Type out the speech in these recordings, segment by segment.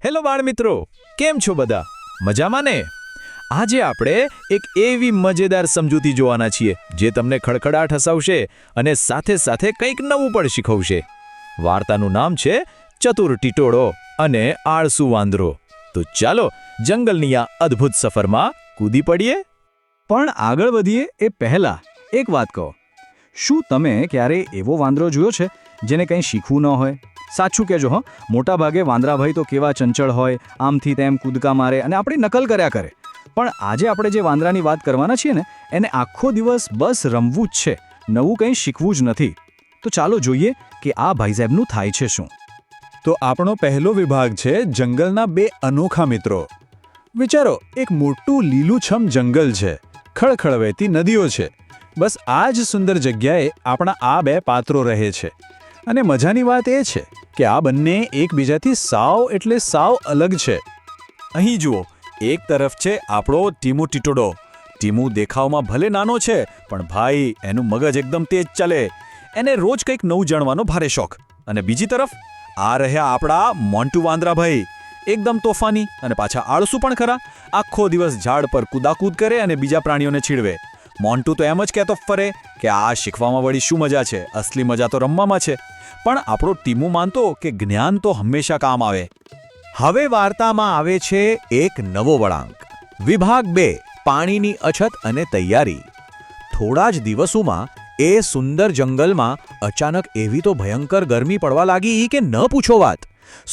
Hello બાળમિત્રો, કેમ છો બધા? મજામાં ને? આજે આપણે એક એવી મજેદાર સમજૂતી જોવાના છીએ જે તમને ખડખડાટ હસાવશે અને સાથે સાથે કંઈક નવું પણ શીખવશે. વાર્તાનું નામ છે ચતુર ટીટોળો અને આળસુ વાંદરો. તો ચાલો જંગલની આ અદ્ભુત સફરમાં કૂદી પડીએ. પણ આગળ વધીએ એ પહેલા એક વાત કહો, શું તમે ક્યારેય એવો વાંદરો જોયો છે જેને કંઈ શીખવું ન હોય? સાચું કહેજો હો, મોટાભાગે વાંદરાભાઈ તો કેવા ચંચળ હોય, આમથી તેમ કૂદકા મારે અને આપણી નકલ કર્યા કરે. પણ આજે આપણે જે વાંદરાની વાત કરવાના છીએ ને, એને આખો દિવસ બસ રમવું જ છે, નવું કંઈ શીખવું જ નથી. તો ચાલો જોઈએ કે આ ભાઈસાહેબનું થાય છે શું. તો આપણો પહેલો વિભાગ છે જંગલના બે અનોખા મિત્રો. વિચારો, એક મોટું લીલુંછમ જંગલ છે, ખળખળ વહેતી નદીઓ છે. બસ આ જ સુંદર જગ્યાએ આપણા આ બે પાત્રો રહે છે. અને મજાની વાત એ છે કે આ બંને એકબીજાથી સાવ એટલે સાવ અલગ છે. અહીં જુઓ, એક તરફ છે આપણો ટીમુ ટીટોડો. ટીમુ દેખાવમાં ભલે નાનો છે, પણ ભાઈ એનું મગજ એકદમ તેજ ચાલે. એને રોજ કંઈક નવું જાણવાનો ભારે શોખ. અને બીજી તરફ આ રહ્યા આપણા મોન્ટુ વાંદરાભાઈ, એકદમ તોફાની અને પાછા આળસુ પણ ખરા. આખો દિવસ ઝાડ પર કૂદાકૂદ કરે અને બીજા પ્રાણીઓને છીડવે. મોન્ટુ તો એમ જ કહેતો ફરે કે આ શીખવામાં વળી શું મજા છે, અસલી મજા તો રમવામાં છે. પણ આપણો ટીમુ માનતો કે જ્ઞાન તો હંમેશા કામ આવે. હવે વાર્તામાં આવે છે એક નવો વળાંક. વિભાગ 2, પાણીની અછત અને તૈયારી. થોડા જ દિવસોમાં એ સુંદર જંગલમાં અચાનક એવી તો ભયંકર ગરમી પડવા લાગી કે ન પૂછો વાત.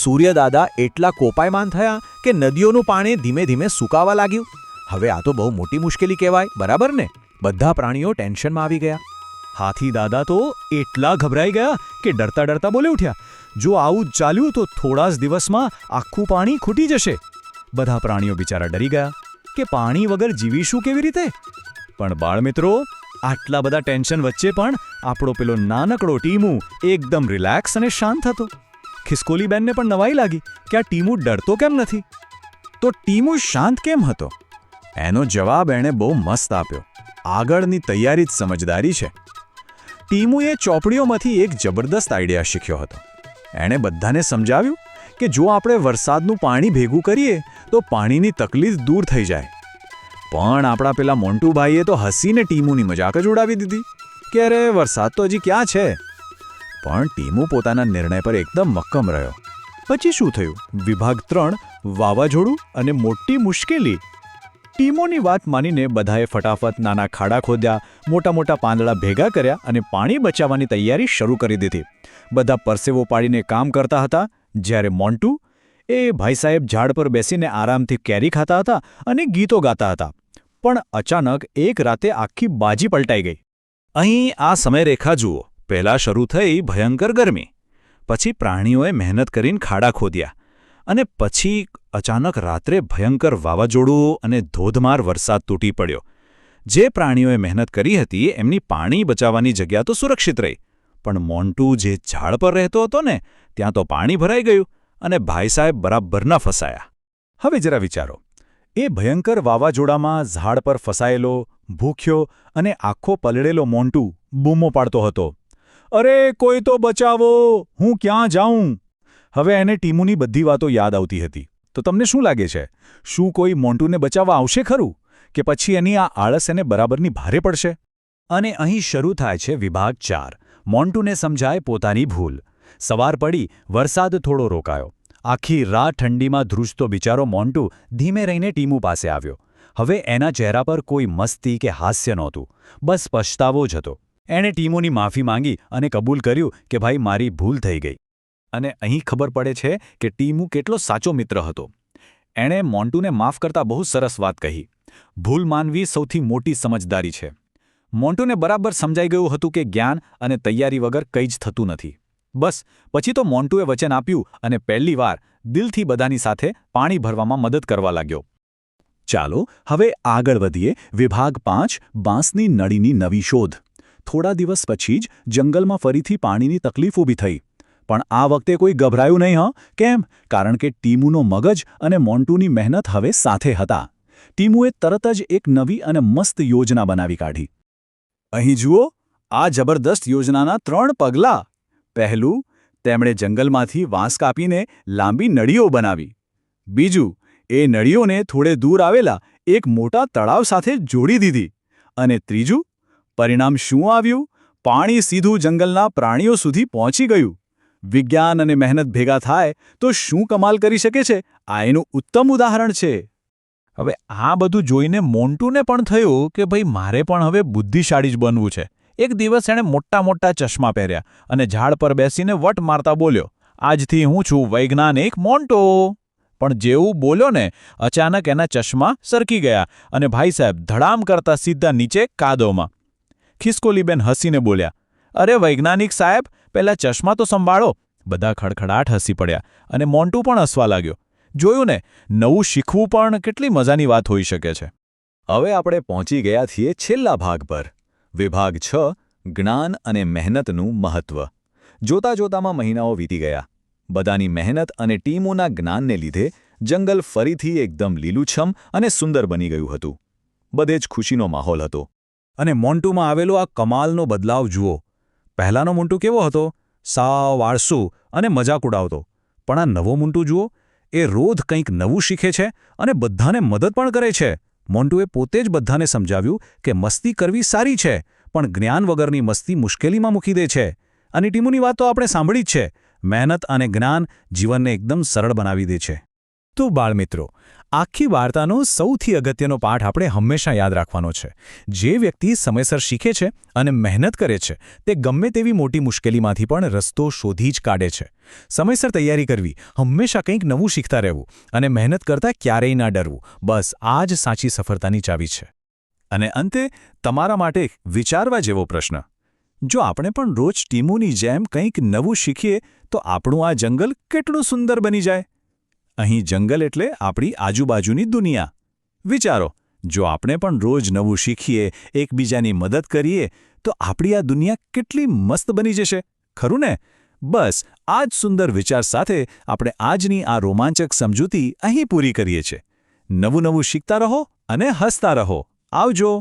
સૂર્યદાદા એટલા કોપાયમાન થયા કે નદીઓનું પાણી ધીમે ધીમે સુકાવા લાગ્યું. હવે આ તો બહુ મોટી મુશ્કેલી કહેવાય, બરાબર ને? બધા પ્રાણીઓ ટેન્શનમાં આવી ગયા. હાથી દાદા તો એટલા ગભરાઈ ગયા કે ડરતા ડરતા બોલી ઉઠ્યા, જો આવું જ ચાલ્યું તો થોડા જ દિવસમાં આખું પાણી ખૂટી જશે. બધા પ્રાણીઓ બિચારા ડરી ગયા કે પાણી વગર જીવીશું કેવી રીતે? પણ બાળમિત્રો, આટલા બધા ટેન્શન વચ્ચે પણ આપણો પેલો નાનકડો ટીમુ એકદમ રિલેક્સ અને શાંત હતો. ખિસકોલીબેનને પણ નવાઈ લાગી કે આ ટીમુ ડરતો કેમ નથી. તો ટીમુ શાંત કેમ હતો? એનો જવાબ એણે બહુ મસ્ત આપ્યો. આગળની તૈયારી જ સમજદારી છે. ટીમુએ ચોપડીઓમાંથી એક જબરદસ્ત આઈડિયા શીખ્યો હતો. એણે બધાને સમજાવ્યું કે જો આપણે વરસાદનું પાણી ભેગું કરીએ તો પાણીની તકલીફ દૂર થઈ જાય. પણ આપણા પેલા મોન્ટુભાઈએ તો હસીને ટીમુની મજાક જ ઉડાવી દીધી કે અરે વરસાદ તો હજી ક્યાં છે. પણ ટીમુ પોતાના નિર્ણય પર એકદમ મક્કમ રહ્યો. પછી શું થયું? વિભાગ 3, વાવાઝોડું અને મોટી મુશ્કેલી. ટીમોની વાત માનીને બધાએ ફટાફટ નાના ખાડા ખોદ્યા, મોટા મોટા પાંદડા ભેગા કર્યા અને પાણી બચાવવાની તૈયારી શરૂ કરી દીધી. બધા પરસેવો પાડીને કામ કરતા હતા, જ્યારે મોન્ટુ, એ ભાઈસાહેબ ઝાડ પર બેસીને આરામથી કેરી ખાતા હતા અને ગીતો ગાતા હતા. પણ અચાનક એક રાતે આખી બાજી પલટાઈ ગઈ. અહીં આ સમયરેખા જુઓ. પહેલાં શરૂ થઈ ભયંકર ગરમી, પછી પ્રાણીઓએ મહેનત કરીને ખાડા ખોદ્યા, અને પછી અચાનક રાત્રે ભયંકર વાવાઝોડું અને ધોધમાર વરસાદ તૂટી પડ્યો. જે પ્રાણીઓએ મહેનત કરી હતી એમની પાણી બચાવવાની જગ્યા તો સુરક્ષિત રહી, પણ મોન્ટુ જે ઝાડ પર રહેતો હતો ને, ત્યાં તો પાણી ભરાઈ ગયું અને ભાઈસાહેબ બરાબરના ફસાયા. હવે જરા વિચારો, એ ભયંકર વાવાઝોડામાં ઝાડ પર ફસાયેલો, ભૂખ્યો અને આખો પલળેલો મોન્ટુ બૂમો પાડતો હતો, અરે કોઈ તો બચાવો, હું ક્યાં જાઉં? હવે એને ટીમુની બધી વાતો યાદ આવતી હતી. તો તમને શું લાગે છે, શું કોઈ મોન્ટુને બચાવવા આવશે ખરું, કે પછી એની આ આળસ એને બરાબરની ભારે પડશે? અને અહીં શરૂ થાય છે વિભાગ 4. મોન્ટુને સમજાય પોતાની ભૂલ. સવાર પડી, વરસાદ થોડો રોકાયો. આખી રાત ઠંડીમાં ધ્રુજતો બિચારો મોન્ટુ ધીમે રહીને ટીમુ પાસે આવ્યો. હવે એના ચહેરા પર કોઈ મસ્તી કે હાસ્ય નહોતું, બસ પછતાવો જ હતો. એણે ટીમુની માફી માંગી અને કબૂલ કર્યું કે ભાઈ, મારી ભૂલ થઈ ગઈ. અને અહીં ખબર પડે છે કે ટીમુ કેટલો સાચો મિત્ર હતો. એણે મોન્ટુને માફ કરતા બહુ સરસ વાત કહી. ભૂલ માનવી સૌથી મોટી સમજદારી છે. મોન્ટુને બરાબર સમજાઈ ગયું હતું કે જ્ઞાન અને તૈયારી વગર કંઈ જ થતું નથી. બસ પછી તો મોન્ટુએ વચન આપ્યું અને પહેલીવાર દિલથી બધાની સાથે પાણી ભરવામાં મદદ કરવા લાગ્યો. ચાલો હવે આગળ વધીએ. વિભાગ 5, બાંસની નળીની નવી શોધ. થોડા દિવસ પછી જ જંગલમાં ફરીથી પાણીની તકલીફ ઊભી થઈ. પણ આ વખતે કોઈ ગભરાયું નહીં. કેમ? કારણ કે ટીમુનો મગજ અને મોન્ટુની મહેનત હવે સાથે હતા. ટીમુએ તરત જ એક નવી અને મસ્ત યોજના બનાવી કાઢી. અહીં જુઓ, આ જબરદસ્ત યોજનાના 3 પગલાં. પહેલું, તેમણે જંગલમાંથી વાંસ કાપીને લાંબી નળીઓ બનાવી. બીજું, એ નળીઓને થોડે દૂર આવેલા એક મોટા તળાવ સાથે જોડી દીધી. અને ત્રીજું, પરિણામ શું આવ્યું? પાણી સીધું જંગલના પ્રાણીઓ સુધી પહોંચી ગયું. વિજ્ઞાન અને મહેનત ભેગા થાય તો શું કમાલ કરી શકે છે, આ એનું ઉત્તમ ઉદાહરણ છે. હવે આ બધું જોઈને મોન્ટુને પણ થયું કે ભાઈ મારે પણ હવે બુદ્ધિશાળી જ બનવું છે. એક દિવસ એણે મોટા મોટા ચશ્મા પહેર્યા અને ઝાડ પર બેસીને વટ મારતા બોલ્યો, આજથી હું છું વૈજ્ઞાનિક મોન્ટો. પણ જેવું બોલ્યો ને, અચાનક એના ચશ્મા સરકી ગયા અને ભાઈ સાહેબ ધડામ કરતા સીધા નીચે કાદવમાં. ખિસકોલીબેન હસીને બોલ્યા, અરે વૈજ્ઞાનિક સાહેબ, પહેલા ચશ્મા તો સંભાળો. બધા ખડખડાટ હસી પડ્યા અને મોન્ટુ પણ હસવા લાગ્યો. જોયું ને, નવું શીખવું પણ કેટલી મજાની વાત હોઈ શકે છે. હવે આપણે પહોંચી ગયા છીએ છેલ્લા ભાગ પર. વિભાગ 6, જ્ઞાન અને મહેનતનું મહત્વ. જોતા જોતામાં મહિનાઓ વીતી ગયા. બધાની મહેનત અને ટીમોના જ્ઞાનને લીધે જંગલ ફરીથી એકદમ લીલુંછમ અને સુંદર બની ગયું હતું. બધે જ ખુશીનો માહોલ હતો. અને મોન્ટુમાં આવેલો આ કમાલનો બદલાવ જુઓ. પહેલાનો મોન્ટુ કેવો હતો? સાવ આળસુ અને મજાક ઉડાવતો. પણ આ નવો મોન્ટુ જુઓ, એ રોજ કંઈક નવું શીખે છે અને બધાને મદદ પણ કરે છે. મોન્ટુએ પોતે જ બધાને સમજાવ્યું કે મસ્તી કરવી સારી છે, પણ જ્ઞાન વગરની મસ્તી મુશ્કેલીમાં મૂકી દે છે. અને ટીમોની વાત તો આપણે સાંભળી જ છે. મહેનત અને જ્ઞાન જીવનને એકદમ સરળ બનાવી દે છે. તો બાળમિત્રો, આખી વાર્તાનો સૌથી અગત્યનો પાઠ આપણે હંમેશા યાદ રાખવાનો છે. જે વ્યક્તિ સમયસર શીખે છે અને મહેનત કરે છે, તે ગમે તેવી મોટી મુશ્કેલીમાંથી પણ રસ્તો શોધી જ કાઢે છે. સમયસર તૈયારી કરવી, હંમેશા કંઈક નવું શીખતા રહેવું અને મહેનત કરતાં ક્યારેય ના ડરવું, બસ આ જ સાચી સફળતાની ચાવી છે. અને અંતે તમારા માટે વિચારવા જેવો પ્રશ્ન: જો આપણે પણ રોજ ટીમોની જેમ કંઈક નવું શીખીએ તો આપણું આ જંગલ કેટલું સુંદર બની જાય. અહીં જંગલ એટલે આપણી આજુબાજુની દુનિયા. વિચારો, જો આપણે પણ રોજ નવું શીખીએ, એકબીજાની મદદ કરીએ, તો આપણી આ દુનિયા કેટલી મસ્ત બની જશે, ખરું ને? બસ આ જ સુંદર વિચાર સાથે આપણે આજની આ રોમાંચક સમજૂતી અહીં પૂરી કરીએ છીએ. નવું નવું શીખતા રહો અને હસતા રહો. આવજો.